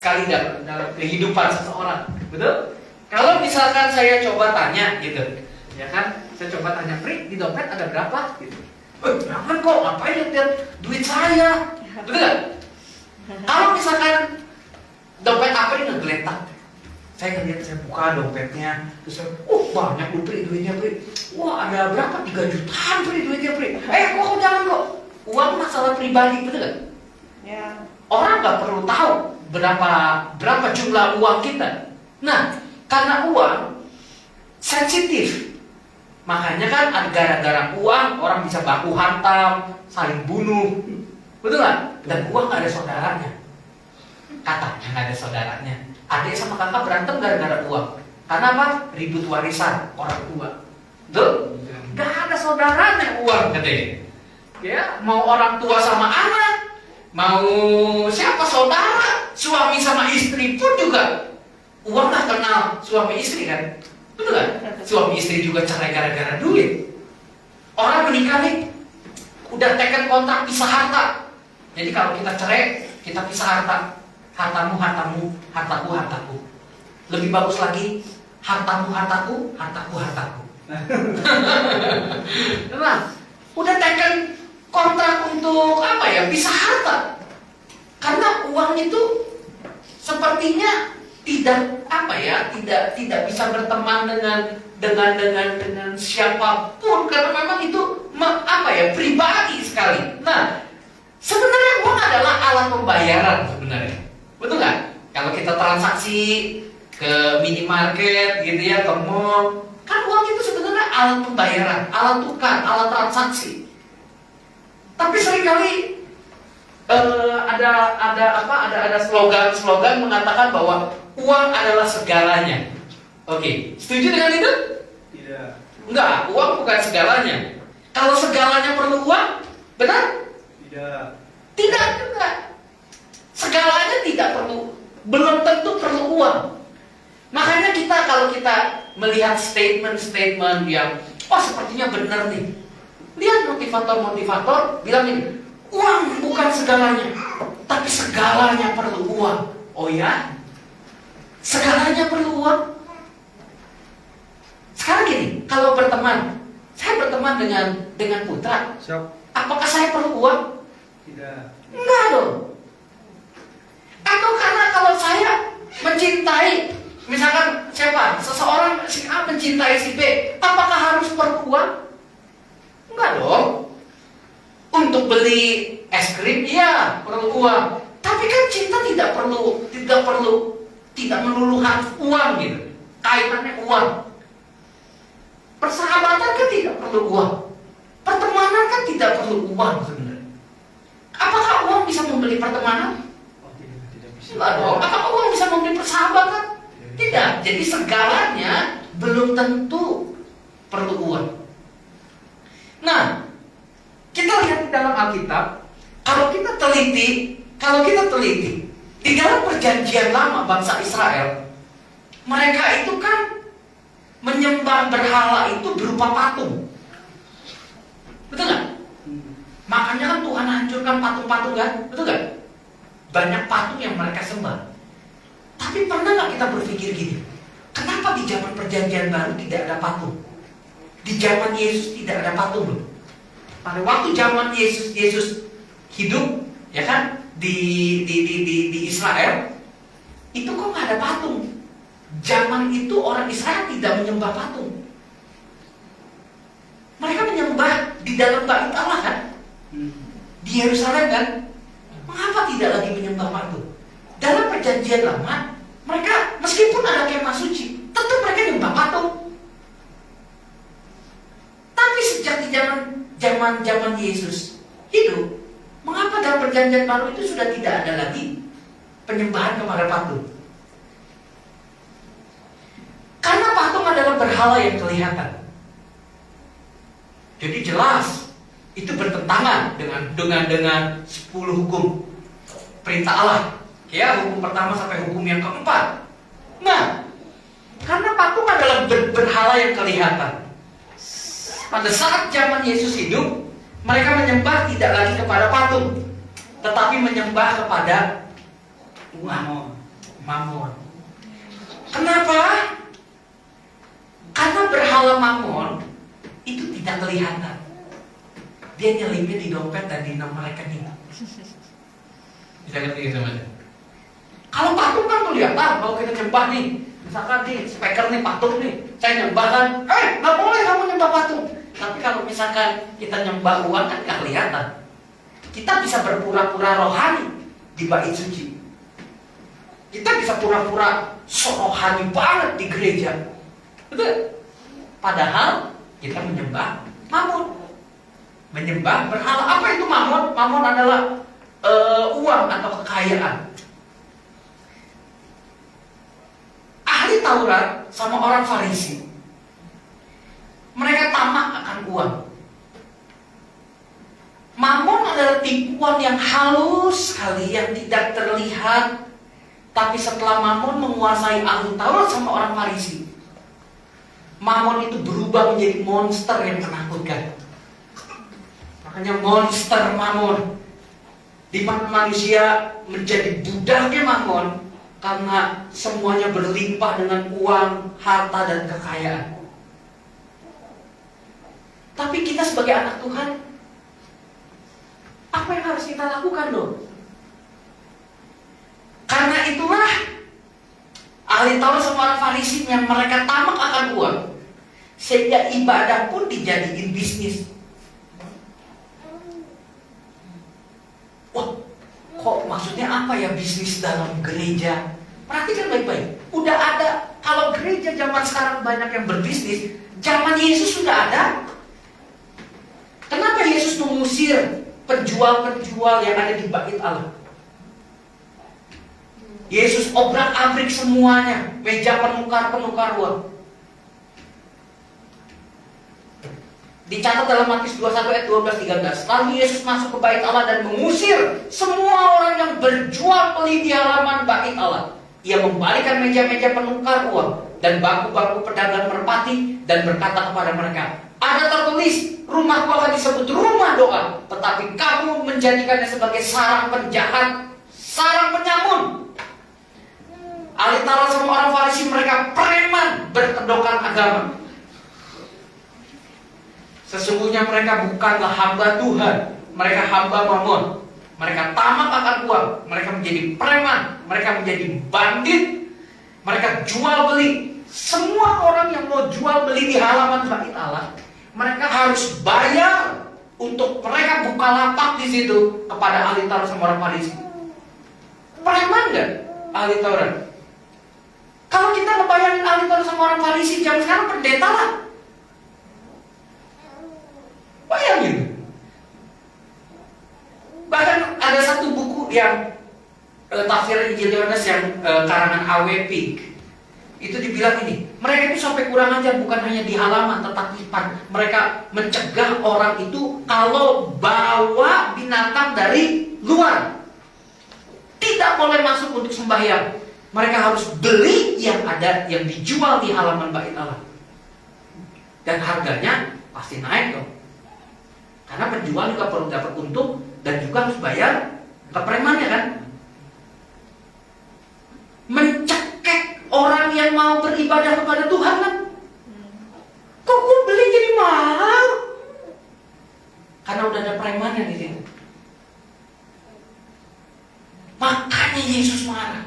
sekali dalam kehidupan seseorang, betul? Kalau misalkan saya coba tanya gitu, ya kan? Saya coba tanya, Pri, di dompet ada berapa? Gitu. Jangan kok, ngapain lihat duit saya? Betul gak? Kalau misalkan dompet Apri ngegeletak, saya ngeliat, saya buka dompetnya, terus saya, banyak lu Pri duitnya Pri. Wah, ada berapa? 3 jutaan Pri duitnya Pri. Kok jangan kok. Uang masalah pribadi, betul gak? Ya. Orang nggak perlu tahu berapa jumlah uang kita. Nah, karena uang sensitif, makanya kan gara-gara uang orang bisa baku hantam, saling bunuh, betul nggak? Dan uang nggak ada saudaranya, katanya nggak ada saudaranya. Adik sama kakak berantem gara-gara uang. Karena apa? Ribut warisan orang tua. Betul? Nggak ada saudaranya uang katanya. Ya, mau orang tua sama anak, mau siapa saudara, suami sama istri pun juga uang nggak kenal suami istri kan, betul kan? Suami istri juga cerai gara-gara duit. Orang menikah nih, udah teken kontrak pisah harta. Jadi kalau kita cerai, kita pisah harta. Hartamu hartamu, hartaku hartaku. Lebih bagus lagi, hartamu hartaku, hartaku hartaku. Nah, udah teken kontrak untuk apa ya? Pisah harta. Karena uang itu sepertinya tidak apa ya, tidak bisa berteman dengan siapapun karena memang itu apa ya, pribadi sekali. Nah, sebenarnya uang adalah alat pembayaran sebenarnya. Betul nggak? Kalau kita transaksi ke minimarket gitu ya, ke mall, kan uang itu sebenarnya alat pembayaran, alat tukar, alat transaksi. Tapi seringkali ada slogan mengatakan bahwa uang adalah segalanya. Oke, setuju dengan itu? Tidak. Enggak, uang bukan segalanya. Kalau segalanya perlu uang, benar? Tidak. Tidak juga. Segalanya tidak perlu, belum tentu perlu uang. Makanya kalau kita melihat statement-statement yang sepertinya benar nih. Lihat motivator-motivator bilang ini, uang bukan segalanya, tapi segalanya perlu uang. Oh ya? Segalanya perlu uang? Sekarang gini, kalau berteman, saya berteman dengan Putra. Siap. Apakah saya perlu uang? Tidak. Enggak dong. Atau karena kalau saya mencintai, misalkan siapa? Seseorang si A mencintai si B, apakah harus perlu uang? Enggak dong. Untuk beli es krim, iya perlu uang. Tapi kan cinta tidak melulu harus uang gitu. Kaitannya uang. Persahabatan kan tidak perlu uang. Pertemanan kan tidak perlu uang sebenarnya. Apakah uang bisa membeli pertemanan? Tidak bisa. Enggak dong. Apakah uang bisa membeli persahabatan? Tidak. Jadi segalanya belum tentu perlu uang. Nah, kita lihat di dalam Alkitab, kalau kita teliti di dalam perjanjian lama bangsa Israel, mereka itu kan menyembah berhala itu berupa patung. Betul nggak? Makanya kan Tuhan hancurkan patung-patung kan? Betul nggak? Banyak patung yang mereka sembah. Tapi pernah nggak kita berpikir gini? Kenapa di zaman perjanjian baru tidak ada patung? Di zaman Yesus tidak ada patung loh. Pada waktu zaman Yesus hidup, ya kan, di Israel, itu kok nggak ada patung. Zaman itu orang Israel tidak menyembah patung. Mereka menyembah di dalam bait Allah kan, di Yerusalem kan. Mengapa tidak lagi menyembah patung? Dalam perjanjian lama, mereka meskipun ada kemah suci, tetap mereka menyembah patung. Tapi sejak di zaman Yesus hidup, mengapa dalam perjanjian baru itu sudah tidak ada lagi penyembahan kepada patung? Karena patung adalah berhala yang kelihatan. Jadi jelas itu bertentangan dengan 10 hukum perintah Allah. Ya, hukum pertama sampai hukum yang keempat. Nah, karena patung adalah berhala yang kelihatan. Pada saat zaman Yesus hidup, mereka menyembah tidak lagi kepada patung, tetapi menyembah kepada uang. Mamon. Kenapa? Karena berhala mamon itu tidak kelihatan. Dia nyelipnya di dompet dan di nomor rekening. Bisa ngerti gitu mas? Kalau patung kan kelihatan, kalau kita nyembah nih, misalkan nih speaker nih patung nih, saya nyembah kan, nggak boleh kamu nyembah patung. Tapi kalau misalkan kita nyembah uang kan nggak kelihatan. Kita bisa berpura-pura rohani di bait suci. Kita bisa pura-pura rohani banget di gereja. Betul? Padahal kita menyembah mamon. Menyembah berhala. Apa itu mamon? Mamon adalah uang atau kekayaan. Ahli Taurat sama orang Farisi, mereka tamak akan uang. Mamon adalah tipuan yang halus sekali, yang tidak terlihat. Tapi setelah Mamon menguasai ahli Taurat sama orang Farisi, Mamon itu berubah menjadi monster yang menakutkan. Makanya monster Mamon, di mana manusia menjadi budaknya Mamon karena semuanya berlimpah dengan uang, harta, dan kekayaan. Tapi kita sebagai anak Tuhan, apa yang harus kita lakukan dong? Karena itulah ahli Taurat sama orang Farisi yang mereka tamak akan uang, sehingga ibadah pun dijadiin bisnis. Wah, kok maksudnya apa ya bisnis dalam gereja? Perhatikan baik-baik. Udah ada, kalau gereja zaman sekarang banyak yang berbisnis, zaman Yesus sudah ada. Kenapa Yesus mengusir penjual-penjual yang ada di bait Allah? Yesus obrak-abrik semuanya, meja penukar-penukar uang. Dicatat dalam Matius 21 ayat 12-13. Lalu Yesus masuk ke bait Allah dan mengusir semua orang yang berjual beli di halaman bait Allah. Ia membalikan meja-meja penukar uang dan bangku-bangku pedagang merpati dan berkata kepada mereka, ada tertulis, rumahku akan disebut rumah doa, tetapi kamu menjadikannya sebagai sarang penjahat, sarang penyamun. Ahli Taurat sama orang Farisi mereka preman berkedokan agama. Sesungguhnya mereka bukanlah hamba Tuhan, mereka hamba Mamon. Mereka tamak akan uang, mereka menjadi preman, mereka menjadi bandit, mereka jual beli. Semua orang yang mau jual beli di halaman bait Allah, mereka harus bayar untuk mereka buka lapak di situ kepada ahli Taurat sama orang Farisi. Preman nggak ahli Taurat? Kalau kita ngebayangin ahli Taurat sama orang Farisi zaman sekarang pendeta lah. Bayangin. Bahkan ada satu buku yang tafsir Injil Yohanes yang karangan A.W. Pink. Itu dibilang ini, mereka itu sampai kurang ajar bukan hanya di halaman, tetapi mereka mencegah orang itu kalau bawa binatang dari luar. Tidak boleh masuk untuk sembahyang. Mereka harus beli yang ada, yang dijual di halaman bait Allah. Dan harganya pasti naik dong. Karena penjual juga perlu dapat untung dan juga harus bayar ke premannya kan. Mencekik orang yang mau beribadah kepada Tuhan kan. Kok gue beli jadi mahal? Karena udah ada premannya di situ. Makanya Yesus marah.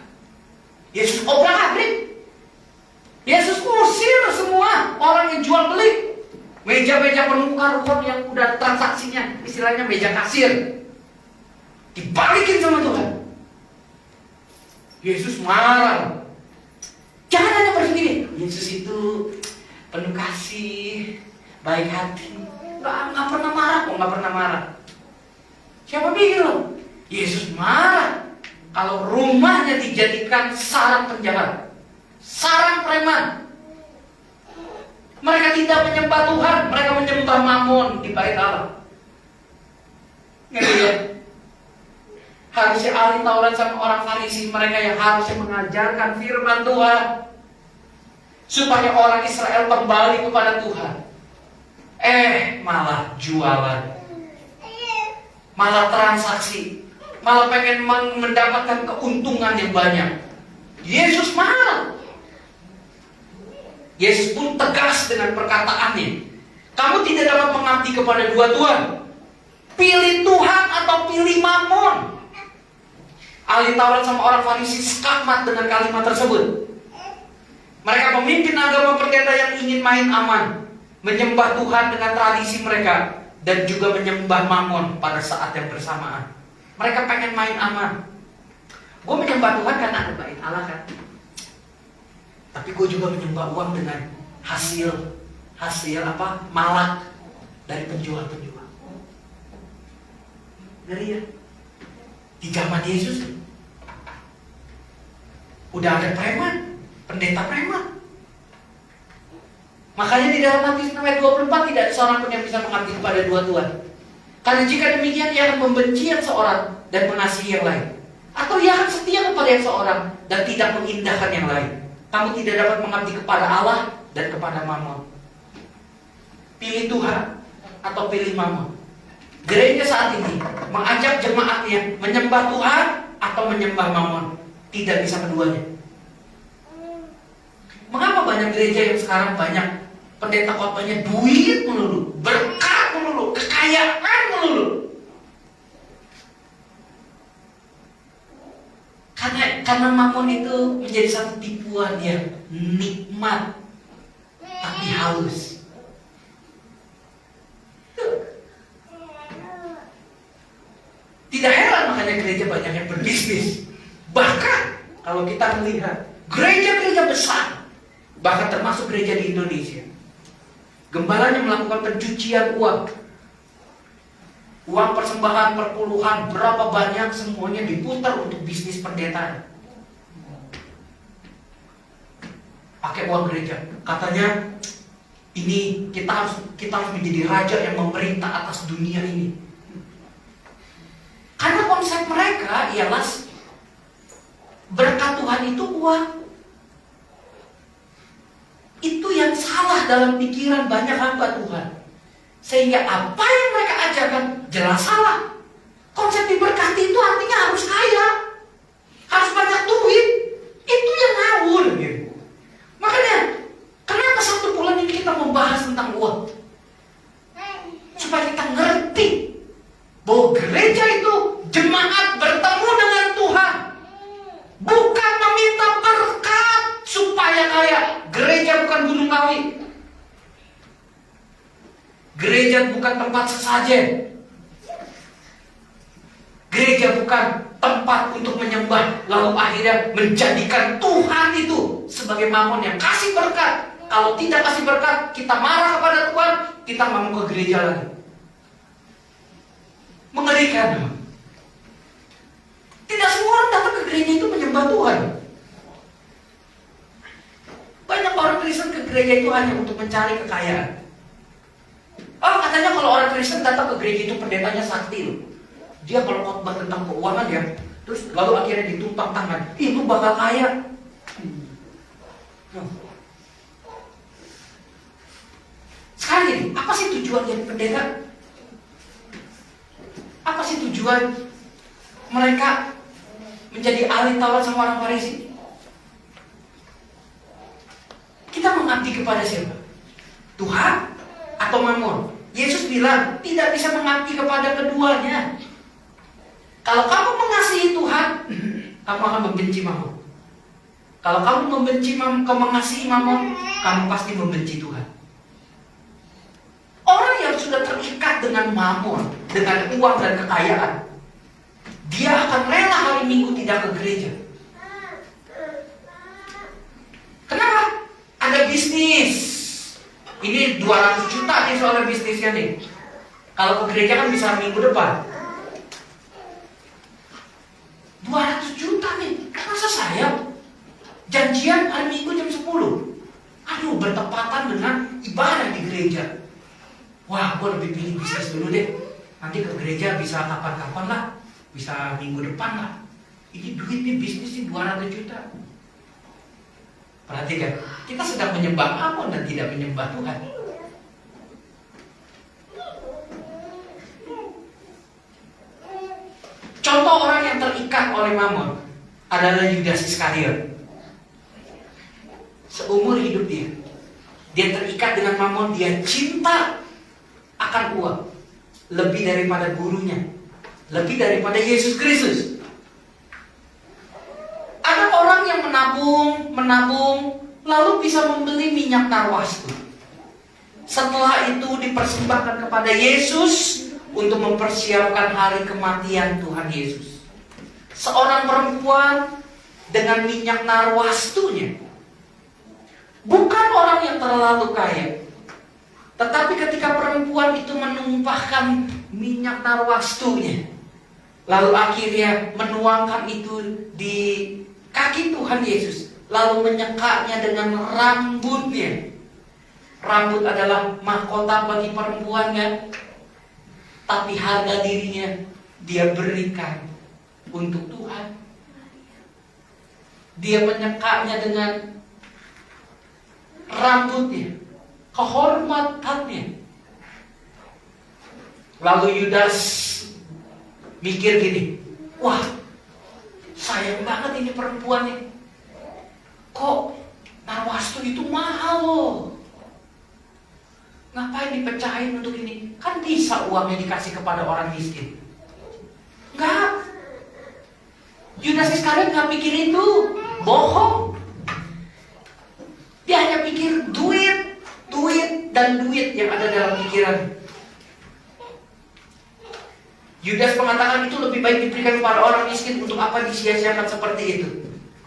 Yesus obrak-abrik. Yesus usir semua orang yang jual beli. Meja-meja penukar uang yang udah transaksinya, istilahnya meja kasir, dibalikin sama Tuhan. Yesus marah. Jangan hanya berpikir, Yesus itu penuh kasih, baik hati. Nggak pernah marah kok, nggak pernah marah. Siapa pikir loh? Yesus marah kalau rumahnya dijadikan sarang penjahat, sarang preman. Mereka tidak menyembah Tuhan, mereka menyembah Mamon di bait Allah. Ngerti ya? Harusnya ahli Taurat sama orang Farisi, mereka yang harusnya mengajarkan firman Tuhan supaya orang Israel kembali kepada Tuhan. Malah jualan, malah transaksi, malah pengen mendapatkan keuntungan yang banyak. Yesus marah. Yesus pun tegas dengan perkataannya. Kamu tidak dapat mengabdi kepada dua tuan. Pilih Tuhan atau pilih Mamon. Ahli Taurat sama orang Farisi skakmat dengan kalimat tersebut. Mereka pemimpin agama pendeta yang ingin main aman, menyembah Tuhan dengan tradisi mereka, dan juga menyembah Mamon pada saat yang bersamaan. Mereka pengen main aman. Gue menyembah Tuhan karena ada bait Allah kan. Tapi gue juga menyembah uang dengan hasil apa? Malak dari penjual-penjual. Ngeri ya? Di zaman Yesus udah ada preman, pendeta preman. Makanya di dalam Matius 6 ayat 24 tidak ada seorang pun yang bisa mengabdi kepada dua tuan. Karena jika demikian ia akan membenci yang seorang dan mengasihi yang lain. Atau ia akan setia kepada yang seorang dan tidak mengindahkan yang lain. Kamu tidak dapat mengabdi kepada Allah dan kepada Mamon. Pilih Tuhan atau pilih Mamon. Gereja saat ini mengajak jemaatnya menyembah Tuhan atau menyembah Mamon. Tidak bisa keduanya. Mengapa banyak gereja yang sekarang banyak pendeta khotbahnya duit melulu, berkat melulu, kekayaan melulu? Karena Mamon itu menjadi satu tipuan yang nikmat tapi halus. Tidak heran makanya gereja banyak yang berbisnis. Bahkan kalau kita melihat gereja-gereja besar, bahkan termasuk gereja di Indonesia, gembalanya melakukan pencucian uang. Uang persembahan perpuluhan berapa banyak semuanya diputar untuk bisnis pendeta. Pakai uang gereja. Katanya ini kita harus menjadi raja yang memerintah atas dunia ini. Karena konsep mereka ialah berkat Tuhan itu uang. Itu yang salah dalam pikiran banyak hamba Tuhan. Sehingga apa yang mereka ajarkan jelas salah. Konsep diberkati itu artinya harus kaya, harus banyak duit. Itu yang ngawur gitu. Makanya kenapa satu bulan ini kita membahas tentang uang? Supaya kita ngerti bahwa gereja itu jemaat bertemu dengan Tuhan, bukan meminta berkat supaya kaya. Gereja bukan gunung kawi. Gereja bukan tempat sesajen. Gereja bukan tempat untuk menyembah lalu akhirnya menjadikan Tuhan itu sebagai Mamon yang kasih berkat. Kalau tidak kasih berkat, kita marah kepada Tuhan, kita nggak mau ke gereja lagi. Mengerikan. Tidak semua orang datang ke gereja itu menyembah Tuhan. Banyak orang Kristen ke gereja itu hanya untuk mencari kekayaan. Oh, katanya kalau orang Kristen datang ke gereja itu pendetanya sakti loh. Dia kalau khotbah tentang keuangan ya, terus lalu akhirnya ditumpang tangan, itu bakal kaya. Sekarang ini, apa sih tujuan jadi pendeta? Apa sih tujuan mereka menjadi ahli Taurat sama orang Farisi? Kita mengabdi kepada siapa? Tuhan atau Mamon? Yesus bilang tidak bisa mengabdi kepada keduanya. Kalau kamu mengasihi Tuhan, kamu akan membenci Mamon. Kalau kamu mengasihi Mamon, kamu pasti membenci Tuhan. Orang yang sudah terikat dengan Mamon, dengan uang dan kekayaan, dia akan rela hari Minggu tidak ke gereja. Kenapa? Ada bisnis. Ini 200 juta nih soal bisnisnya nih. Kalau ke gereja kan bisa minggu depan. 200 juta nih. Masa saya janjian hari Minggu jam 10. Aduh, bertepatan dengan ibadah di gereja. Wah, gue lebih pilih bisnis dulu deh. Nanti ke gereja bisa kapan-kapan lah. Bisa minggu depan lah. Ini duit nih, bisnis nih 200 juta. Perhatikan, kita sedang menyembah Mamon dan tidak menyembah Tuhan. Contoh orang yang terikat oleh Mamon adalah Yudas Iskariot. seumur hidup dia. Dia terikat dengan mamon, dia cinta akan uang lebih daripada gurunya, lebih daripada Yesus Kristus. Ada orang yang menabung, lalu bisa membeli minyak narwastu. Setelah itu dipersembahkan kepada Yesus untuk mempersiapkan hari kematian Tuhan Yesus. Seorang perempuan dengan minyak narwastunya, bukan orang yang terlalu kaya, tetapi ketika perempuan itu menumpahkan minyak narwastunya, lalu akhirnya menuangkan itu di kaki Tuhan Yesus, lalu menyekaknya dengan rambutnya. Rambut adalah mahkota bagi perempuan, kan? Tapi harga dirinya dia berikan untuk Tuhan. Dia menyekaknya dengan rambutnya, kehormatannya. Lalu Yudas mikir gini, wah, sayang banget ini perempuannya. Kok narwastu itu mahal loh. Ngapain dipecahin untuk ini? Kan bisa uangnya dikasih kepada orang miskin. Enggak. Yudas Iskariot nggak pikir itu. Bohong. Dia hanya pikir duit yang ada dalam pikiran. Yudas mengatakan itu lebih baik diberikan kepada orang miskin. Untuk apa disia-siakan seperti itu?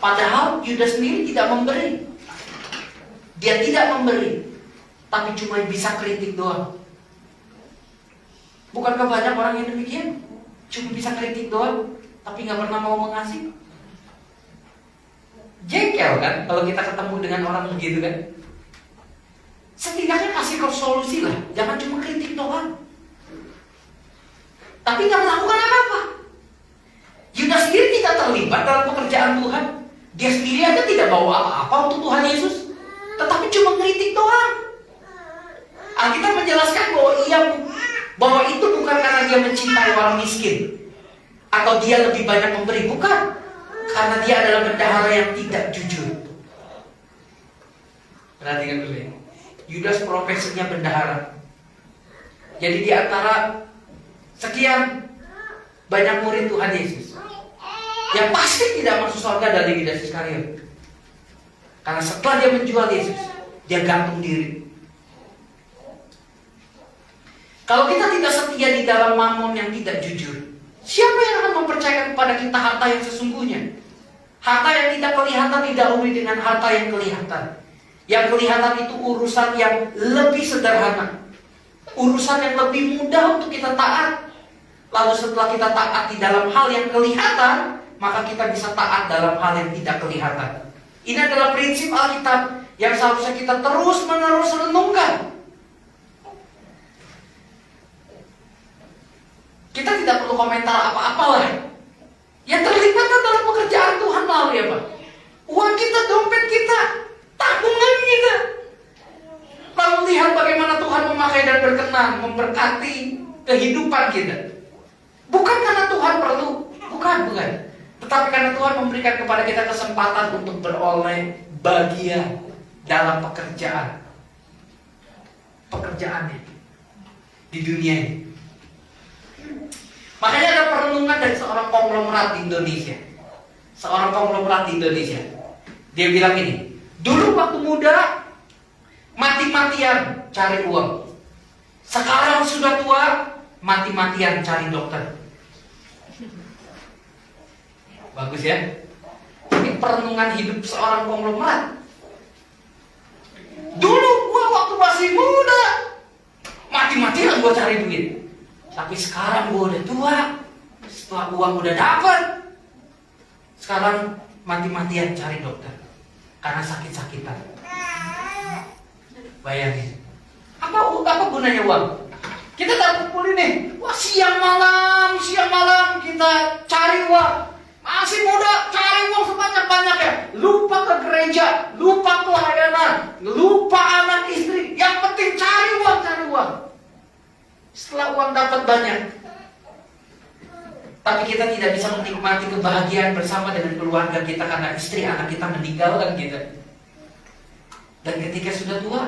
Padahal Yudas sendiri tidak memberi. Dia tidak memberi, tapi cuma bisa kritik doang. Bukankah banyak orang yang demikian? Cuma bisa kritik doang, tapi nggak pernah mau mengasih. Jengkel kan kalau kita ketemu dengan orang begitu kan. Setidaknya kasih kau solusi lah, jangan cuma kritik doang, tapi nggak melakukan apa-apa. Yudas sendiri tidak terlibat dalam pekerjaan Tuhan. Dia sendiri aja tidak bawa apa-apa untuk Tuhan Yesus, tetapi cuma kritik doang. Alkitab menjelaskan bahwa itu bukan karena dia mencintai orang miskin atau dia lebih banyak memberi, bukan. Karena dia adalah bendahara yang tidak jujur. Perhatikan dulu ya. Yudas profesinya bendahara. Jadi di antara sekian banyak murid Tuhan Yesus, yang pasti tidak masuk surga dari Yudas Iskariot. Karena setelah dia menjual Yesus, dia gantung diri. Kalau kita tidak setia di dalam mamon yang tidak jujur, siapa yang akan mempercayakan kepada kita harta yang sesungguhnya? Harta yang tidak kelihatan didahului dengan harta yang kelihatan. Yang kelihatan itu urusan yang lebih sederhana, urusan yang lebih mudah untuk kita taat. Lalu setelah kita taat di dalam hal yang kelihatan, maka kita bisa taat dalam hal yang tidak kelihatan. Ini adalah prinsip Alkitab yang seharusnya kita terus-menerus renungkan. Kita tidak perlu komentar apa-apa lah. Yang terlibat dalam pekerjaan Tuhan lalu ya Pak. Uang kita, dompet kita, tabungan kita. Lalu lihat bagaimana Tuhan memakai dan berkenan, memberkati kehidupan kita. Bukan karena Tuhan perlu, bukan. Tetapi karena Tuhan memberikan kepada kita kesempatan untuk beroleh bagian dalam pekerjaannya di dunia ini. Makanya ada perenungan dari seorang konglomerat di Indonesia. Dia bilang ini, dulu waktu muda mati-matian cari uang. Sekarang sudah tua, mati-matian cari dokter. Bagus ya. Ini perenungan hidup seorang konglomerat. Dulu gua waktu masih muda, mati-matian gua cari duit. Tapi sekarang gua udah tua, setelah uang udah dapat, sekarang mati-matian cari dokter karena sakit-sakitan. Bayangin, apa gunanya uang? Kita tak kumpulin nih, wah siang malam kita cari uang. Masih muda cari uang sebanyak-banyaknya, lupa ke gereja, lupa pelayanan, lupa anak istri. Yang penting cari uang. Setelah uang dapat banyak, tapi kita tidak bisa menikmati kebahagiaan bersama dengan keluarga kita karena istri anak kita meninggalkan kita. Dan ketika sudah tua,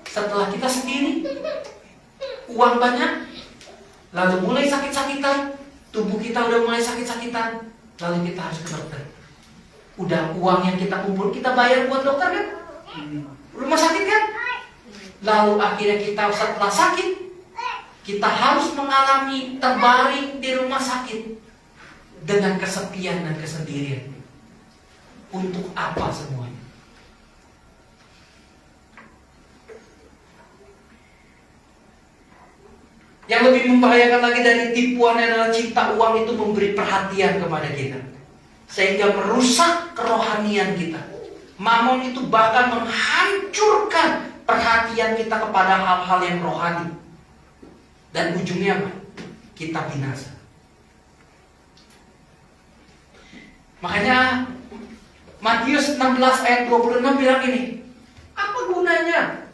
setelah kita sendiri, uang banyak, lalu mulai sakit-sakitan, tubuh kita udah mulai sakit-sakitan, lalu kita harus ke dokter. Udah uang yang kita kumpul, kita bayar buat dokter kan? Rumah sakit kan? Lalu akhirnya kita setelah sakit, kita harus mengalami terbaring di rumah sakit dengan kesepian dan kesendirian. Untuk apa semuanya? Yang lebih membahayakan lagi dari tipuan adalah cinta uang itu memberi perhatian kepada kita, sehingga merusak kerohanian kita. Mamon itu bahkan menghancurkan perhatian kita kepada hal-hal yang rohani. Dan ujungnya apa? Kita binasa. Makanya Matius 16 ayat 26 bilang ini, apa gunanya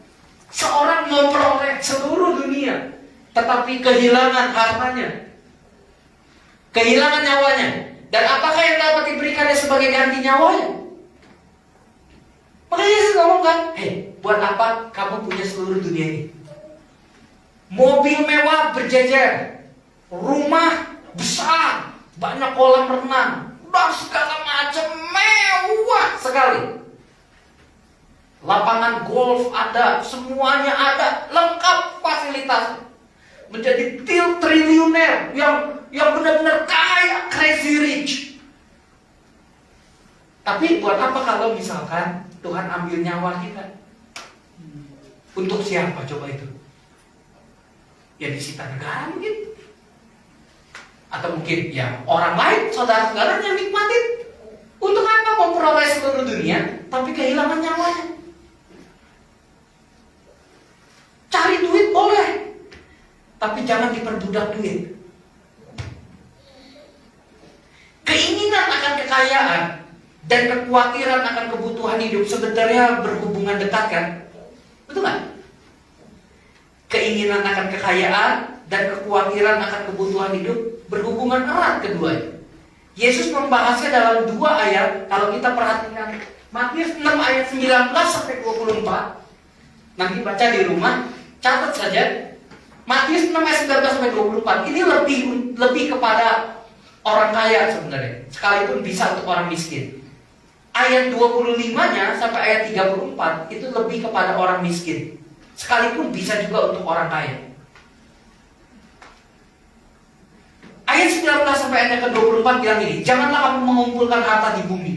seorang memperoleh seluruh dunia tetapi kehilangan hartanya, kehilangan nyawanya, dan apakah yang dapat diberikannya sebagai ganti nyawanya? Makanya Yesus ngomong kan, buat apa kamu punya seluruh dunia ini? Mobil mewah berjejer, rumah besar, banyak kolam renang, dan segala macam mewah sekali. Lapangan golf ada, semuanya ada, lengkap fasilitas. Menjadi triliuner yang benar-benar kaya, crazy rich. Tapi buat apa kalau misalkan Tuhan ambil nyawa kita? Untuk siapa coba itu? Ya disita negara mungkin, atau mungkin ya orang lain, saudara-saudara yang nikmatin. Untuk apa memperoleh seluruh dunia tapi kehilangan nyawanya? Cari duit boleh, tapi jangan diperbudak duit. Keinginan akan kekayaan dan kekhawatiran akan kebutuhan hidup sebenarnya berhubungan dekat kan? Betul nggak? Keinginan akan kekayaan dan kekhawatiran akan kebutuhan hidup berhubungan erat keduanya. Yesus membahasnya dalam 2 ayat. Kalau kita perhatikan Matius 6 ayat 19 sampai 24. Nanti baca di rumah, catat saja. Matius 6 ayat 19 sampai 24. Ini lebih kepada orang kaya sebenarnya, sekalipun bisa untuk orang miskin. Ayat 25-nya sampai ayat 34 itu lebih kepada orang miskin, sekalipun bisa juga untuk orang kaya. Ayat 19 sampai ayat ke-24 bilang ini, janganlah kamu mengumpulkan harta di bumi.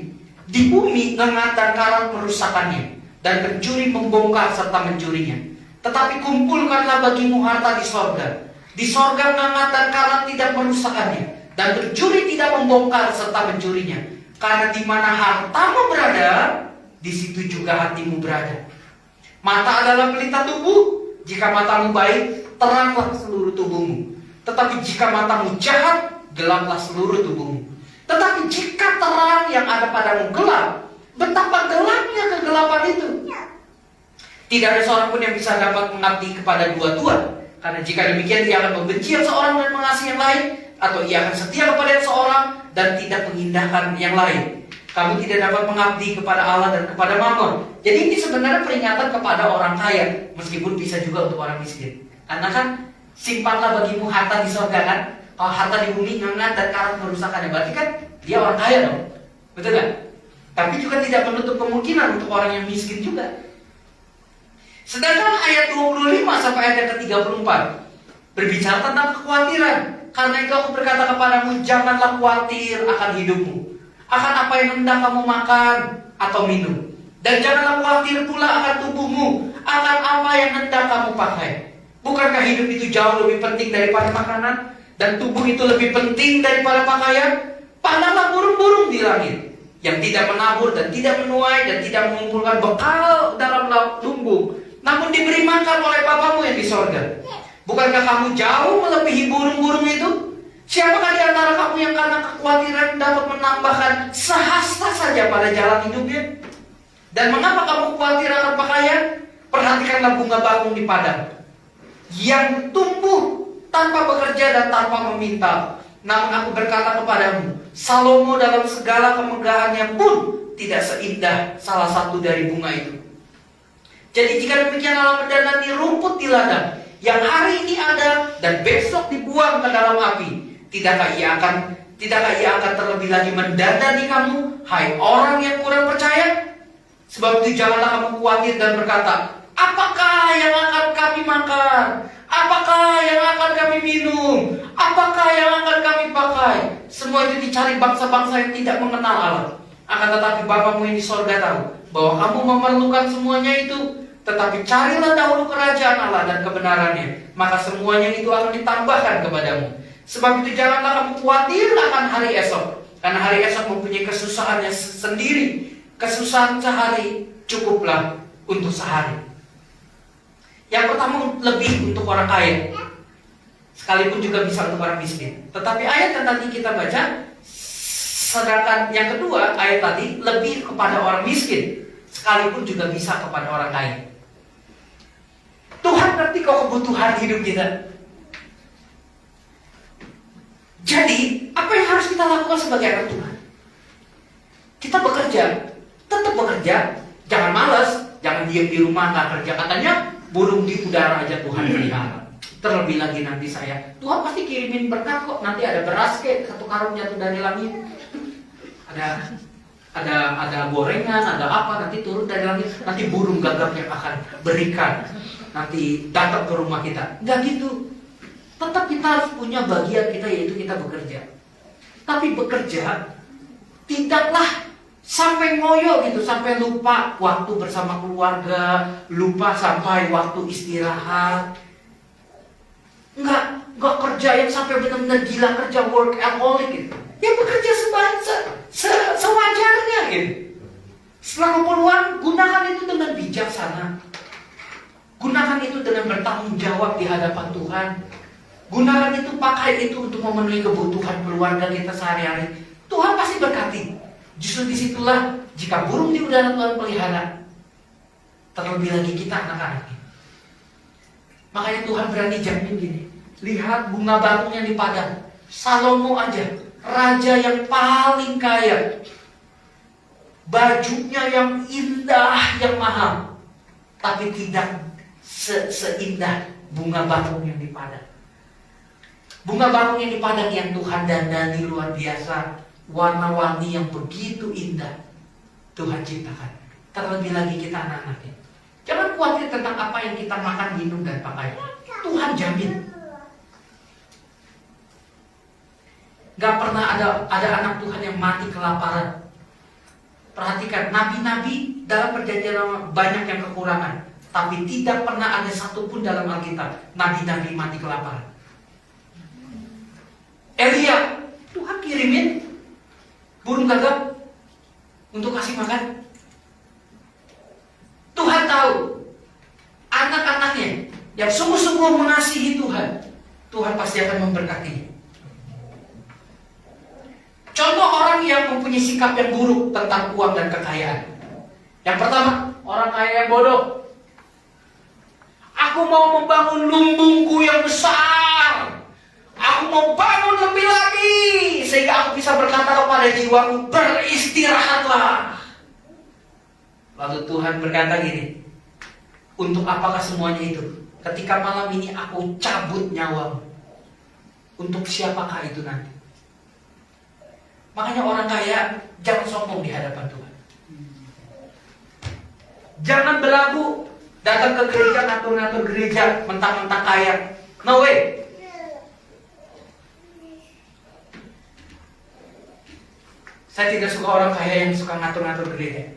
Di bumi ngengat dan karat merusakannya, dan pencuri membongkar serta mencurinya. Tetapi kumpulkanlah bagimu harta di sorga. Di sorga ngengat dan karat tidak merusakannya, dan pencuri tidak membongkar serta mencurinya. Karena di mana hartamu berada, di situ juga hatimu berada. Mata adalah pelita tubuh. Jika matamu baik, teranglah seluruh tubuhmu. Tetapi jika matamu jahat, gelaplah seluruh tubuhmu. Tetapi jika terang yang ada padamu gelap, betapa gelapnya kegelapan itu. Tidak ada seorang pun yang bisa dapat mengabdi kepada dua tuan. Karena jika demikian, ia akan membenci yang seorang dan mengasihi yang lain, atau ia akan setia kepada yang seorang dan tidak mengindahkan yang lain. Kamu tidak dapat mengabdi kepada Allah dan kepada Mammon. Jadi ini sebenarnya peringatan kepada orang kaya, meskipun bisa juga untuk orang miskin. Karena kan simpanlah bagimu harta di surga kan. Kalau harta di bumi ngengat dan karat merusakannya, berarti kan dia orang kaya dong. Betul kan? Tapi juga tidak menutup kemungkinan untuk orang yang miskin juga. Sedangkan ayat 25 sampai ayat ke-34 berbicara tentang kekhawatiran. Karena itu aku berkata kepadamu, janganlah khawatir akan hidupmu, akan apa yang hendak kamu makan atau minum. Dan janganlah khawatir pula akan tubuhmu, akan apa yang hendak kamu pakai. Bukankah hidup itu jauh lebih penting daripada makanan, dan tubuh itu lebih penting daripada pakaian? Pandanglah burung-burung di langit, yang tidak menabur dan tidak menuai dan tidak mengumpulkan bekal dalam lumbung, namun diberi makan oleh Bapamu yang di sorga. Bukankah kamu jauh melebihi burung-burung itu? Siapakah di antara kamu yang karena kekhawatiran dapat menambahkan sehasta saja pada jalan hidupnya? Dan mengapa kamu khawatir akan pakaian? Perhatikanlah bunga bakung di padang, yang tumbuh tanpa bekerja dan tanpa meminta. Namun aku berkata kepadamu, Salomo dalam segala kemegahannya pun tidak seindah salah satu dari bunga itu. Jadi jika demikian Allah mendandani rumput di ladang yang hari ini ada dan besok dibuang ke dalam api, tidakkah ia akan terlebih lagi mendandani kamu, hai orang yang kurang percaya? Sebab itu janganlah kamu khawatir dan berkata, apakah yang akan kami makan? Apakah yang akan kami minum? Apakah yang akan kami pakai? Semua itu dicari bangsa-bangsa yang tidak mengenal Allah. Akan tetapi Bapamu yang di sorga tahu bahwa kamu memerlukan semuanya itu. Tetapi carilah dahulu kerajaan Allah dan kebenarannya, maka semuanya itu akan ditambahkan kepadamu. Sebab itu janganlah kamu khawatir akan hari esok, karena hari esok mempunyai kesusahannya sendiri. Kesusahan sehari cukuplah untuk sehari. Yang pertama lebih untuk orang kaya, sekalipun juga bisa untuk orang miskin. Tetapi ayat yang tadi kita baca, sedangkan yang kedua ayat tadi lebih kepada orang miskin, sekalipun juga bisa kepada orang kaya. Tuhan ngerti kok kebutuhan hidup kita. Jadi, apa yang harus kita lakukan sebagai anak Tuhan? Kita bekerja, tetap bekerja, jangan malas, jangan diam di rumah nggak kerja. Katanya burung di udara aja Tuhan pelihara. Terlebih lagi nanti Tuhan pasti kirimin berkat kok. Nanti ada beras kayak 1 karung jatuh dari langit. Ada gorengan, ada apa nanti turun dari langit. Nanti burung gagak yang akan berikan. Nanti datang ke rumah kita. Enggak gitu. Tetap kita harus punya bagian kita, yaitu kita bekerja. Tapi bekerja tidaklah sampai ngoyo gitu, sampai lupa waktu bersama keluarga, lupa sampai waktu istirahat. Enggak kerja yang sampai benar-benar gila kerja workaholic gitu. Ya bekerja sewajarnya gitu. Setelah kumpul uang, gunakan itu dengan bijaksana. Gunakan itu dengan bertanggung jawab di hadapan Tuhan. Gunakan itu, pakai itu untuk memenuhi kebutuhan keluarga kita sehari-hari. Tuhan pasti berkati. Justru disitulah jika burung di udara Tuhan pelihara, terlebih lagi kita anak-anaknya. Makanya Tuhan berani jamin gini. Lihat bunga bakung yang di padang. Salomo aja, raja yang paling kaya, bajunya yang indah, yang mahal, tapi tidak seindah bunga bakung yang di padang. Bunga bakung yang di padang yang Tuhan dandani luar biasa, warna-warni yang begitu indah Tuhan ciptakan. Terlebih lagi kita anak-anaknya. Jangan khawatir tentang apa yang kita makan, minum, dan pakai. Tuhan jamin. Gak pernah ada anak Tuhan yang mati kelaparan. Perhatikan, nabi-nabi dalam perjanjian lama banyak yang kekurangan, tapi tidak pernah ada satupun dalam Alkitab nabi-nabi mati kelaparan. Elia, Tuhan kirimin burung gagak untuk kasih makan. Tuhan tahu anak-anaknya yang sungguh-sungguh mengasihi Tuhan, Tuhan pasti akan memberkatinya. Contoh orang yang mempunyai sikap yang buruk tentang uang dan kekayaan. Yang pertama, orang kaya yang bodoh. Aku mau membangun lumbungku yang besar. Aku mau bangun lebih lagi, sehingga aku bisa berkata kepada jiwaku, beristirahatlah. Lalu Tuhan berkata gini, untuk apakah semuanya itu? Ketika malam ini aku cabut nyawamu, untuk siapakah itu nanti? Makanya orang kaya jangan sombong di hadapan Tuhan. Jangan belagu datang ke gereja, ngatur-ngatur gereja, mentang-mentang kaya. No way. Saya tidak suka orang kaya yang suka ngatur-ngatur gereja.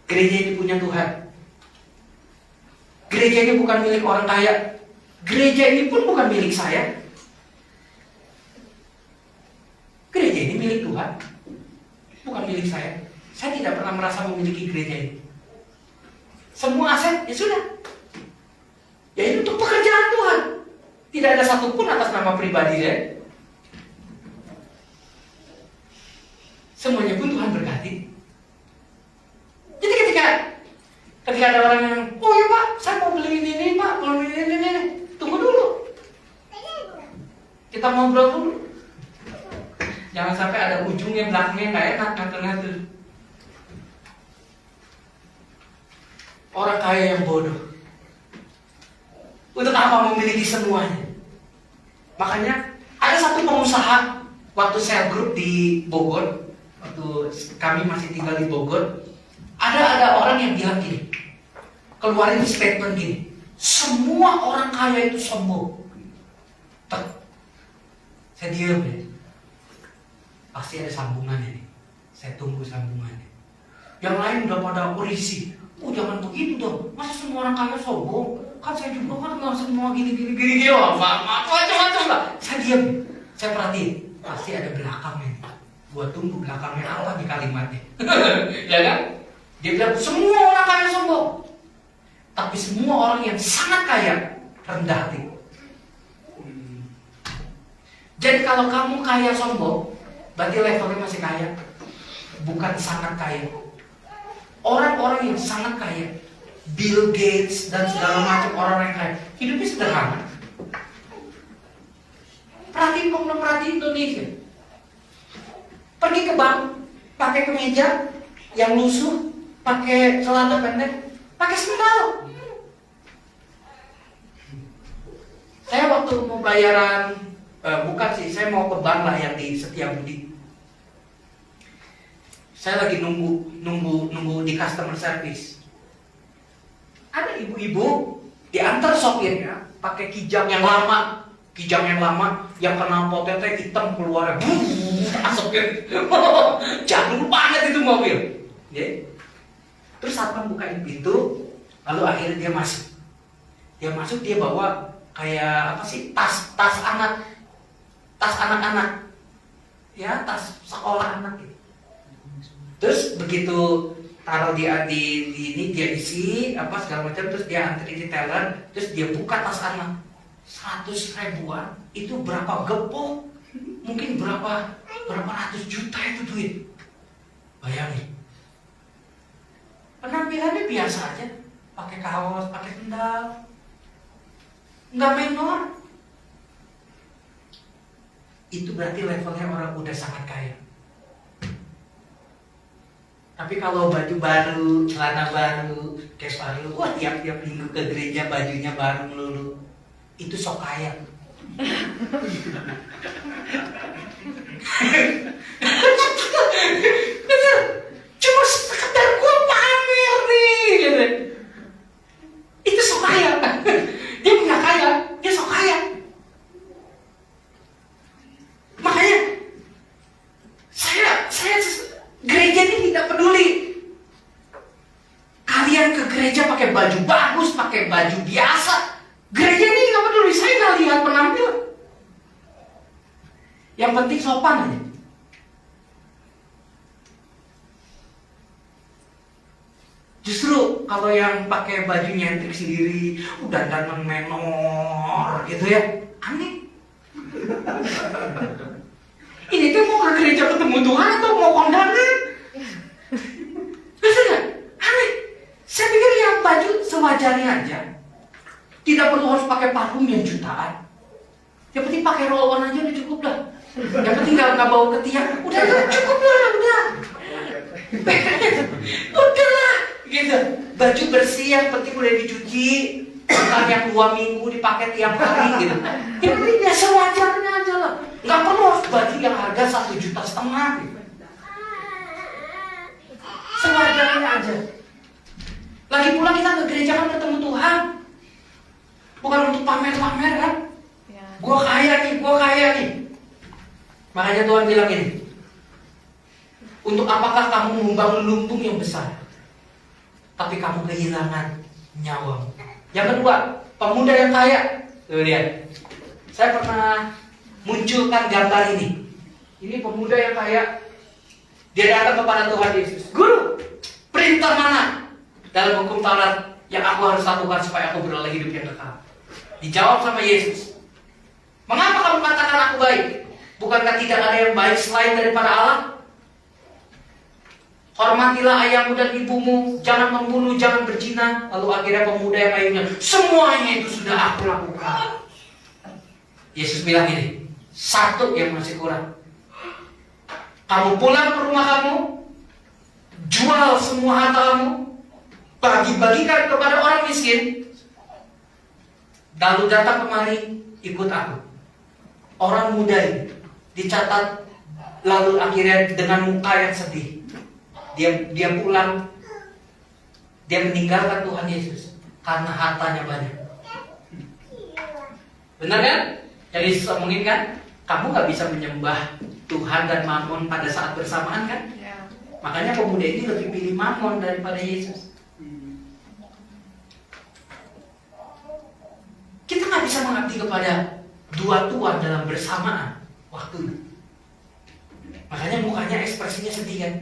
Gereja ini punya Tuhan. Gereja ini bukan milik orang kaya. Gereja ini pun bukan milik saya. Gereja ini milik Tuhan, bukan milik saya. Saya tidak pernah merasa memiliki gereja ini. Semua aset, ya sudah. Ya ini untuk pekerjaan Tuhan. Tidak ada satupun atas nama pribadi saya. Semuanya pun Tuhan berkati. Jadi ketika ada orang yang, oh ya Pak, saya mau beli ini Pak, mau beli ini. Tunggu dulu. Kita ngobrol dulu. Jangan sampai ada ujungnya, belakangnya nggak enak, ngatur-ngatur. Orang kaya yang bodoh. Untuk apa memiliki semuanya? Makanya ada satu pengusaha waktu sel group di Bogor, waktu kami masih tinggal di Bogor, ada orang yang bilang gini, keluarin statement gini, semua orang kaya itu sombong. Saya diam ya. Pasti ada sambungannya nih. Saya tunggu sambungannya. Yang lain udah pada risih. Oh jangan begitu dong. Masa semua orang kaya sombong? Kan saya juga kan nggak semua gini macam-macam lah. Saya diam. Saya perhatiin. Pasti ada belakangnya. Gua tunggu belakangnya apa di kalimatnya. Ya kan? Dia bilang semua orang kaya sombong. Tapi semua orang yang sangat kaya rendah hati. Jadi kalau kamu kaya sombong, berarti levelnya masih kaya, bukan sangat kaya. Orang-orang yang sangat kaya, Bill Gates dan segala macam orang yang kaya, hidupnya sederhana. Perhatiin Indonesia. Pergi ke bank, pakai kemeja yang lusuh, pakai celana pendek, pakai sendal. Saya waktu mau bayaran, bukan sih, saya mau ke bank lah yang di Setiabudi. Saya lagi nunggu di customer service. Ada ibu-ibu diantar sopirnya pakai kijang yang lama yang kena potete hitam keluar, masukin, jadul banget itu mobil. Ya. Terus satpam bukain pintu, lalu akhirnya dia masuk dia bawa kayak apa sih, tas anak-anak, ya tas sekolah anak gitu. Terus begitu taruh di ini dia isi apa segala macam, terus dia antri di teller, terus dia buka tas anak 100 ribuan, itu berapa gepok, mungkin berapa ratus juta itu duit. Bayangin. Penampilannya biasa aja, pakai kaos, pakai sendal, nggak menor. Itu berarti levelnya orang udah sangat kaya. Tapi kalau baju baru, celana baru, cash baru, wah tiap-tiap minggu ke gereja bajunya baru melulu, itu sok kaya. Cuma sekedar gua pamer nih, gitu. Itu sok kaya. Dia nggak kaya, dia sok kaya. Makanya saya gereja ini tidak peduli. Kalian ke gereja pakai baju bagus, pakai baju biasa, gereja ini nggak peduli. Saya nggak lihat penampilan. Yang penting sopan aja. Justru kalau yang pakai baju nyentrik sendiri, udah dandan menor gitu ya, aneh. Ini tuh mau ke gereja ketemu Tuhan atau mau kondangan? Bisa nggak? Aneh. Saya pikir yang baju sewajarnya aja. Tidak perlu harus pakai parfum yang jutaan. Yang penting pakai roll on aja udah cukup lah. Yang penting nggak bau ketiak. Udah cukup lah, udah. Udahlah, gitu. Baju bersih yang penting udah dicuci. Bukan yang 2 minggu dipakai tiap hari gitu. Yang penting ya sewajarnya aja lah. Nggak perlu harus baju yang harga 1,5 juta gitu. Sewajarnya aja. Lagi pula kita ke gereja kan ketemu Tuhan, bukan untuk pamer-pamer kan. Gua kaya nih. Makanya Tuhan bilang ini, untuk apakah kamu membangun lumbung yang besar, tapi kamu kehilangan nyawamu. Yang kedua, pemuda yang kaya. Tuh lihat, saya pernah munculkan gambar ini. Ini pemuda yang kaya. Dia datang kepada Tuhan Yesus. Guru, perintah mana dalam hukum Taurat yang aku harus lakukan supaya aku beroleh hidup yang kekal? Dijawab sama Yesus. Mengapa kamu katakan aku baik? Bukankah tidak ada yang baik selain daripada Allah? Hormatilah ayahmu dan ibumu, jangan membunuh, jangan berzina. Lalu akhirnya pemuda yang lainnya, semuanya itu sudah aku lakukan. Yesus bilang ini, satu yang masih kurang. Kamu pulang ke rumah kamu, jual semua harta kamu, bagi-bagikan kepada orang miskin. Lalu datang kemari, ikut aku. Orang muda ini dicatat, lalu akhirnya dengan muka yang sedih, dia pulang, dia meninggalkan Tuhan Yesus karena hartanya banyak. Benar kan? Yang Yesus omongin kan? Kamu gak bisa menyembah Tuhan dan Mammon pada saat bersamaan kan? Ya. Makanya pemuda ini lebih pilih Mammon daripada Yesus. Kita gak bisa mengabdi kepada dua tuan dalam bersamaan waktu. Makanya mukanya ekspresinya sedih kan?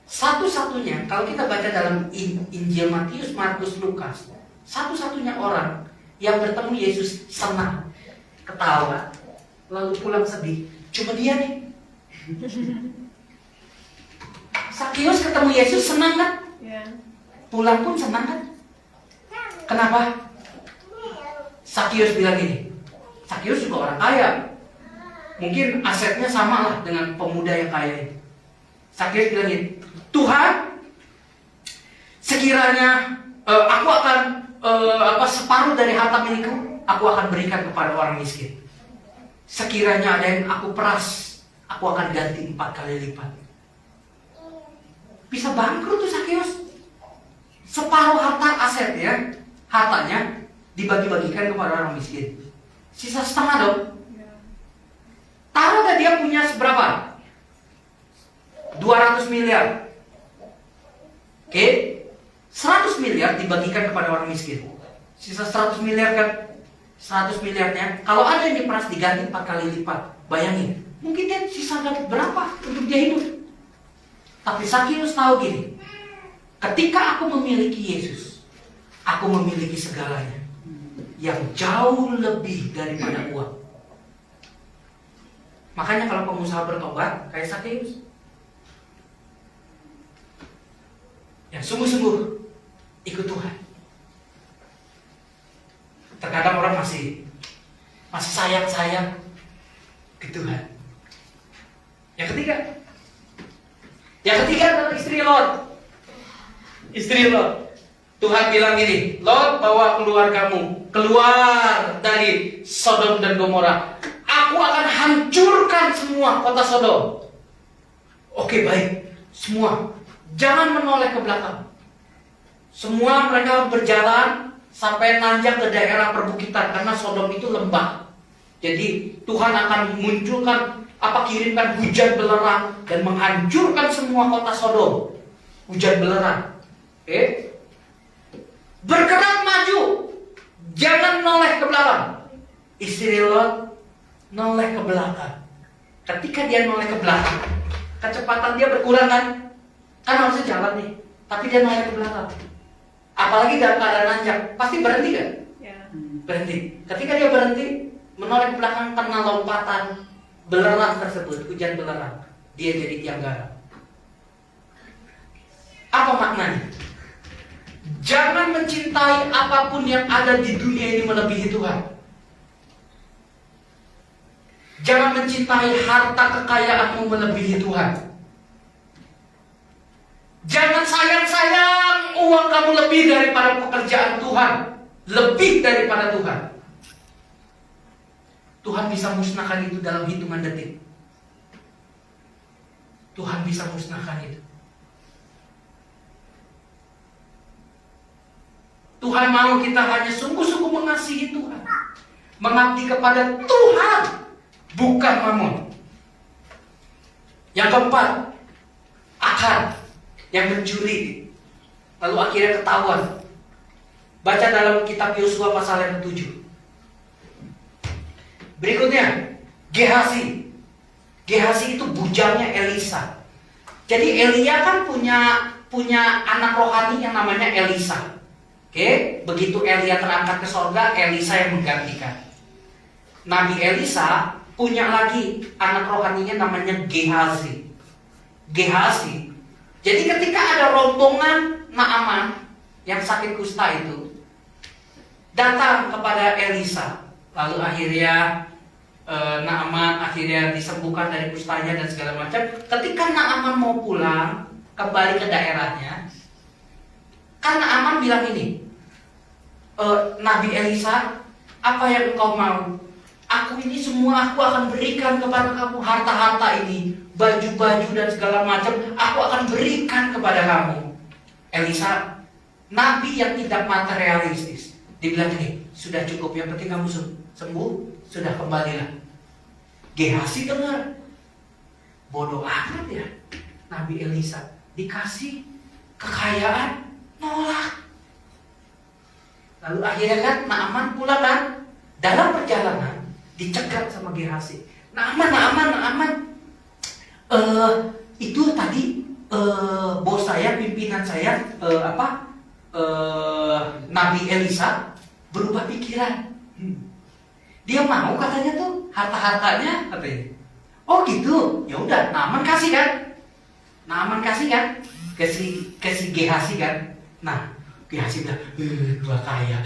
Satu-satunya, kalau kita baca dalam Injil Matius, Markus, Lukas, satu-satunya orang yang bertemu Yesus senang, ketawa, lalu pulang sedih, cuma dia nih. Sakius ketemu Yesus senang kan? Ya. Pulang pun senang kan? Kenapa? Sakius bilang gini, Sakius juga orang kaya, mungkin asetnya sama lah dengan pemuda yang kaya ini. Sakius bilang gini, Tuhan, sekiranya aku akan separuh dari harta milikku, aku akan berikan kepada orang miskin. Sekiranya ada yang aku peras, aku akan ganti 4 kali lipat. Bisa bangkrut tuh Sakius. Separuh harta aset ya, hartanya dibagi-bagikan kepada orang miskin. Sisa setengah dong. Taruh dia punya seberapa? 200 miliar. Oke, 100 miliar dibagikan kepada orang miskin. Sisa 100 miliar kan? 100 miliarnya, kalau ada yang diperas diganti 4 kali lipat. Bayangin, mungkin dia sisa dapat berapa untuk dia hidup. Tapi Sakius tahu gini, ketika aku memiliki Yesus, aku memiliki segalanya yang jauh lebih daripada uang. Makanya kalau pengusaha bertobat kayak Sakius, yang sungguh-sungguh ikut Tuhan. Terkadang orang masih sayang-sayang ke Tuhan. Yang ketiga adalah istri Lot. Istri Lot. Tuhan bilang gini, Lot, bawa keluargamu keluar dari Sodom dan Gomora. Aku akan hancurkan semua kota Sodom. Oke, baik. Semua. Jangan menoleh ke belakang. Semua mereka berjalan sampai nanjak ke daerah perbukitan karena Sodom itu lembah. Jadi Tuhan akan kirimkan hujan belerang dan menghancurkan semua kota Sodom. Hujan belerang. Oke? Bergerak maju, jangan noleh ke belakang. Istri Lot noleh ke belakang. Ketika dia noleh ke belakang, kecepatan dia berkurang kan? Kan harusnya jalan nih, tapi dia noleh ke belakang. Apalagi dalam keadaan nanjak, pasti berhenti kan? Ya. Berhenti. Ketika dia berhenti, menoleh ke belakang karena lompatan belerang tersebut, hujan belerang, dia jadi tiang garam. Apa maknanya? Jangan mencintai apapun yang ada di dunia ini melebihi Tuhan. Jangan mencintai harta kekayaanmu melebihi Tuhan. Jangan sayang-sayang uang kamu lebih daripada pekerjaan Tuhan, lebih daripada Tuhan. Tuhan bisa musnahkan itu dalam hitungan detik. Tuhan bisa musnahkan itu. Tuhan mau kita hanya sungguh-sungguh mengasihi Tuhan, mengabdi kepada Tuhan, bukan Mammon. Yang keempat, akal yang mencuri, lalu akhirnya ketahuan. Baca dalam kitab Yosua pasal yang ke-7. Berikutnya, Gehazi. Gehazi itu bujangnya Elisa. Jadi Elia kan punya anak rohani yang namanya Elisa. Oke, begitu Elia terangkat ke sorga, Elisa yang menggantikan. Nabi Elisa punya lagi anak rohaninya namanya Gehazi. Gehazi. Jadi ketika ada rombongan Naaman yang sakit kusta itu datang kepada Elisa, lalu akhirnya Naaman akhirnya disembuhkan dari kustanya dan segala macam. Ketika Naaman mau pulang kembali ke daerahnya, Karena Naaman bilang ini, Nabi Elisa, apa yang engkau mau? Aku ini semua aku akan berikan kepada kamu, harta-harta ini, baju-baju dan segala macam, aku akan berikan kepada kamu. Elisa, nabi yang tidak materialistis, dibilang ini, sudah cukup, yang penting kamu sembuh, sudah kembalilah. Gehazi dengar, bodoh amat ya, Nabi Elisa dikasih kekayaan, nolak. Lalu akhirnya kan Naaman pulang kan, dalam perjalanan dicegat sama Gehazi. Naaman, itu tadi bos saya, pimpinan saya, Nabi Elisa berubah pikiran. Dia mau katanya tuh harta-hartanya katanya. Oh gitu, ya udah Naaman kasih kan, ke si Gehazi kan. Nah, Gehazi bilang, gua kaya.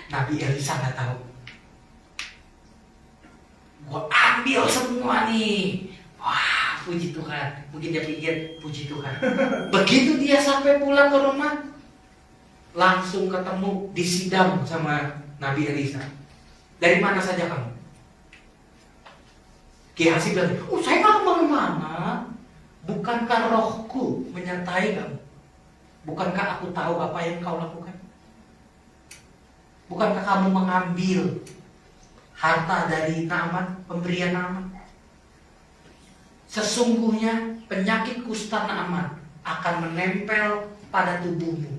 Nabi Elisa nggak tahu. Gua ambil semua nih. Wah, puji Tuhan. Mungkin dia pikir puji Tuhan. Begitu dia sampai pulang ke rumah, langsung ketemu disidang sama Nabi Elisa. Dari mana saja kamu? Gehazi bilang, saya nggak kemana-mana. Bukankah rohku menyertai kamu? Bukankah aku tahu apa yang kau lakukan? Bukankah kamu mengambil harta dari Naaman, pemberian Naaman? Sesungguhnya penyakit kusta Naaman akan menempel pada tubuhmu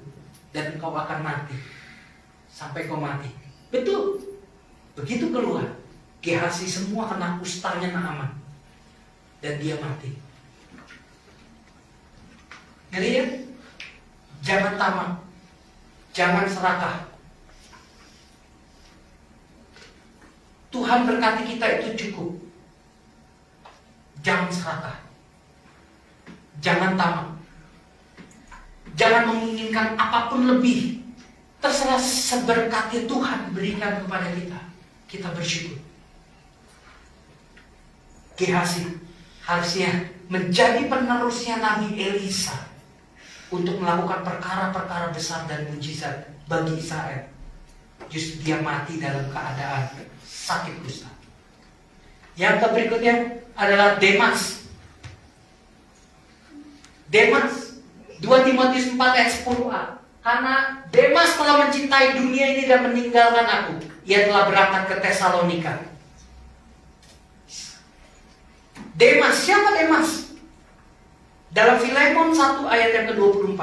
dan kau akan mati sampai kau mati. Betul. Begitu keluar, Gehazi semua kena kustanya Naaman dan dia mati. Ngeri ya? Jangan tamak, jangan serakah. Tuhan berkati kita itu cukup. Jangan serakah, jangan tamak, jangan menginginkan apapun lebih. Terserah seberkati Tuhan berikan kepada kita bersyukur. Gehazi harusnya menjadi penerusnya Nabi Elisa untuk melakukan perkara-perkara besar dan mujizat bagi Israel. Justru dia mati dalam keadaan sakit kusta. Yang berikutnya adalah Demas. 2 Timotius 4 ayat 10a. Karena Demas telah mencintai dunia ini dan meninggalkan aku. Ia telah berangkat ke Tesalonika. Demas, siapa Demas? Dalam Filemon 1 ayat yang ke-24.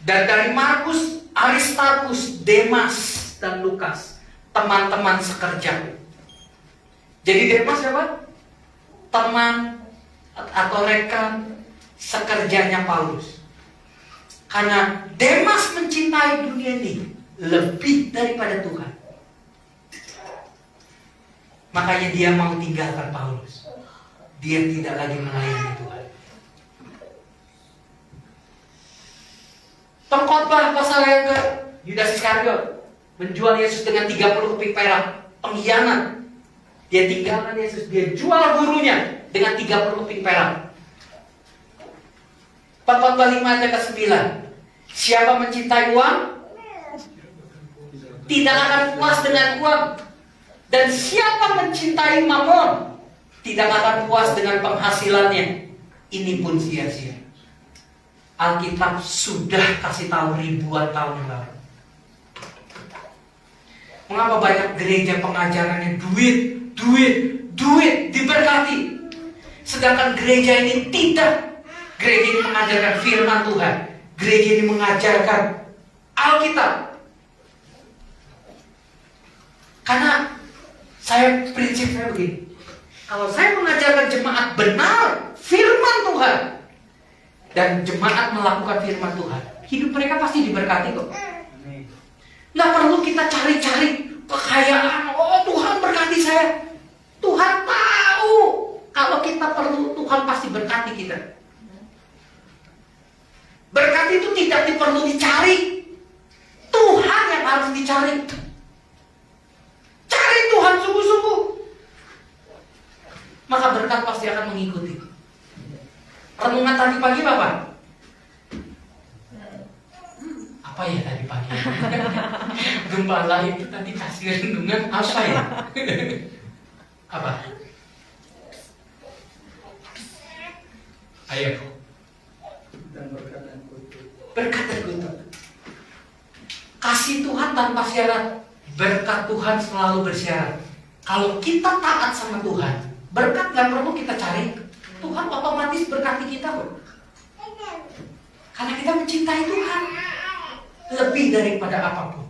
Dan dari Markus, Aristarkus, Demas, dan Lukas, teman-teman sekerjaku. Jadi Demas siapa? Teman atau rekan sekerjanya Paulus. Karena Demas mencintai dunia ini lebih daripada Tuhan, makanya dia mau tinggalkan Paulus. Dia tidak lagi melayani Tuhan. Pengkhotbah pasal yang ke Yudas Iskariot menjual Yesus dengan 30 keping perak. Pengkhianat. Dia tinggalkan Yesus. Dia jual gurunya dengan 30 keping perak. Pengkhotbah 5 ayat ke-9. Siapa mencintai uang tidak akan puas dengan uang. Dan siapa mencintai mamon tidak akan puas dengan penghasilannya. Ini pun sia-sia. Alkitab sudah kasih tahu ribuan tahun yang lalu. Mengapa banyak gereja pengajarannya duit diberkati, sedangkan gereja ini tidak. Gereja ini mengajarkan firman Tuhan. Gereja ini mengajarkan Alkitab. Karena prinsip saya begini. Kalau saya mengajarkan jemaat benar firman Tuhan dan jemaat melakukan firman Tuhan, hidup mereka pasti diberkati kok. Nggak perlu kita cari-cari kekayaan. Oh, Tuhan berkati saya. Tuhan tahu kalau kita perlu, Tuhan pasti berkati kita. Berkat itu tidak perlu dicari. Tuhan yang harus dicari. Cari Tuhan sungguh-sungguh, maka berkat pasti akan mengikuti. Renungan tadi pagi Bapak, Apa ya tadi pagi? Gembala itu tadi kasih renungan apa ya? Apa? Ayo. Dan berkat dan kutuk. Berkat dan kutuk. Kasih Tuhan tanpa syarat. Berkat Tuhan selalu bersyarat. Kalau kita taat sama Tuhan, berkat gak perlu kita cari. Tuhan otomatis berkati kita kok. Karena kita mencintai Tuhan lebih daripada apapun.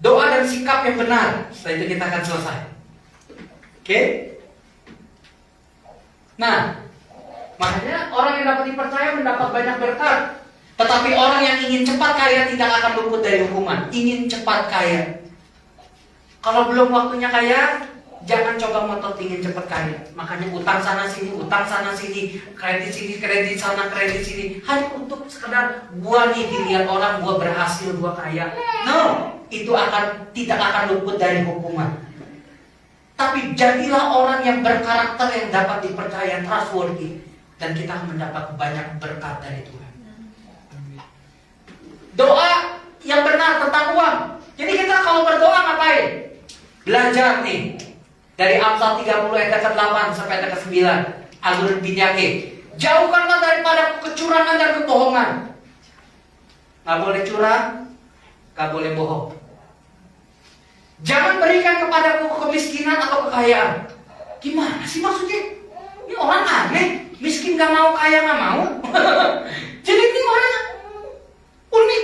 Doa dan sikap yang benar. Setelah itu kita akan selesai. Oke? Nah, makanya orang yang dapat dipercaya mendapat banyak berkat. Tetapi orang yang ingin cepat kaya tidak akan luput dari hukuman. Ingin cepat kaya. Kalau belum waktunya kaya, jangan coba ngotot ingin cepat kaya. Makanya utang sana sini, kredit sana, kredit sini. Hanya untuk sekedar gua nih dilihat orang, gua berhasil, gua kaya. No, itu tidak akan luput dari hukuman. Tapi jadilah orang yang berkarakter, yang dapat dipercaya, trustworthy, dan kita akan mendapat banyak berkat dari Tuhan. Doa yang benar tentang uang. Jadi kita kalau berdoa ngapain? Belajar nih dari Amsal 30 ayat ke-8 sampai ayat ke-9. Alur binyake. Jauhkanlah daripada kecurangan dan kebohongan. Gak boleh curang, gak boleh bohong. Jangan berikan kepadaku kemiskinan atau kekayaan. Gimana sih maksudnya? Ini orang aneh. Miskin gak mau, kaya gak mau. Jadi ini orang unik,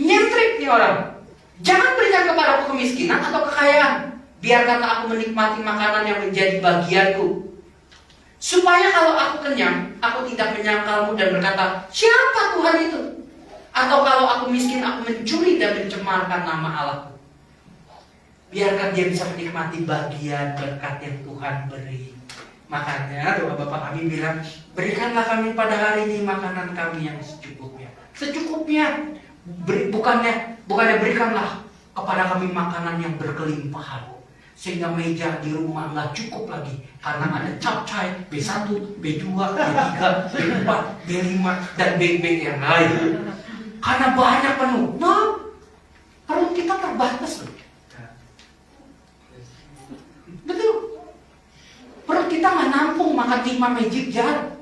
nyentrik nih orang. Jangan berikan kepadaku kemiskinan atau kekayaan. Biarkanlah aku menikmati makanan yang menjadi bagianku. Supaya kalau aku kenyang, aku tidak menyangkalmu dan berkata, siapa Tuhan itu? Atau kalau aku miskin, aku mencuri dan mencemarkan nama Allahku. Biarkan dia bisa menikmati bagian berkat yang Tuhan beri. Makanya doa Bapak kami bilang, berikanlah kami pada hari ini makanan kami yang secukupnya. Secukupnya. Bukannya berikanlah kepada kami makanan yang berkelimpahan. Sehingga meja di rumah nggak cukup lagi. Karena ada capcay, B1, B2, B3, B4, B5, dan BB yang lain. Karena banyak penuh. Nah, perut kita terbatas loh. Betul. Perut kita nggak nampung makan 5 magic jar.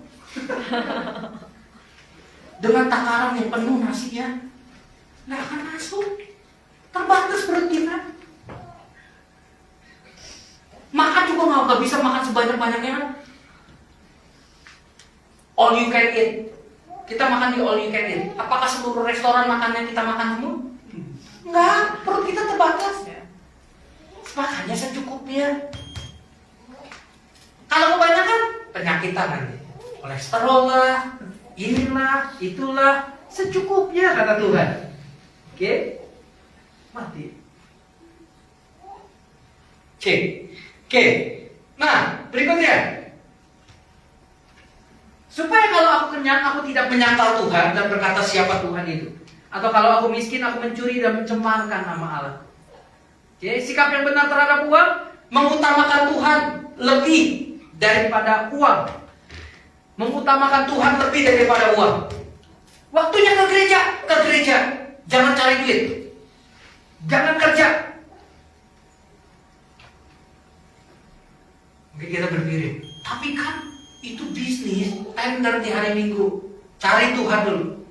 Dengan takaran yang penuh nasinya. Nggak akan masuk. Terbatas perut kita. Makan juga nggak bisa makan sebanyak-banyaknya. All you can eat. Kita makan di all you can eat. Apakah seluruh restoran makannya kita makan semua? Enggak, perut kita terbatas. Makanya secukupnya. Kalau kebanyakan penyakitan nanti. Kolesterol lah, inilah, itulah. Secukupnya kata Tuhan. Oke? Mati. Oke. Nah, berikutnya. Supaya kalau aku kenyang, aku tidak menyangkal Tuhan dan berkata siapa Tuhan itu. Atau kalau aku miskin, aku mencuri dan mencemarkan nama Allah. Oke, sikap yang benar terhadap uang, mengutamakan Tuhan lebih daripada uang. Mengutamakan Tuhan lebih daripada uang. Waktunya ke gereja. Jangan cari duit. Jangan kerja. Mungkin kita berpikir, tapi kan itu bisnis, tender di hari Minggu. Cari Tuhan dulu.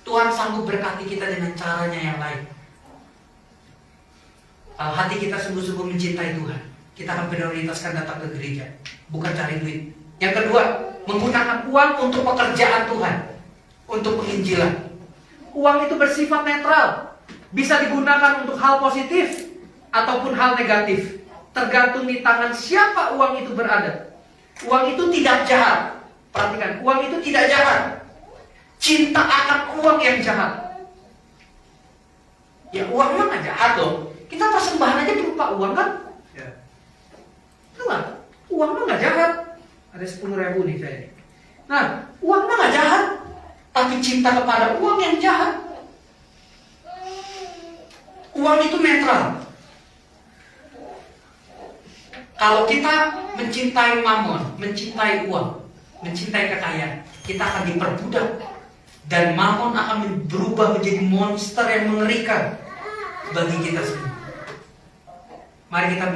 Tuhan sanggup berkati kita dengan caranya yang lain. Kalau hati kita sungguh-sungguh mencintai Tuhan, kita akan prioritaskan datang ke gereja, bukan cari duit. Yang kedua, menggunakan uang untuk pekerjaan Tuhan, untuk penginjilan. Uang itu bersifat netral, bisa digunakan untuk hal positif ataupun hal negatif, tergantung di tangan siapa uang itu berada. Uang itu tidak jahat. Perhatikan, uang itu tidak jahat. Cinta akan uang yang jahat. Ya uang mah gak jahat dong. Kita persembahan aja berupa uang kan? Ya. Itu gak? Uang mah gak jahat. Ada 10.000 nih saya. Nah, uang mah gak jahat. Tapi cinta kepada uang yang jahat. Uang itu netral. Kalau kita mencintai mamon, mencintai uang, mencintai kekayaan, kita akan diperbudak. Dan Mammon akan berubah menjadi monster yang mengerikan bagi kita semua. Mari kita belajar.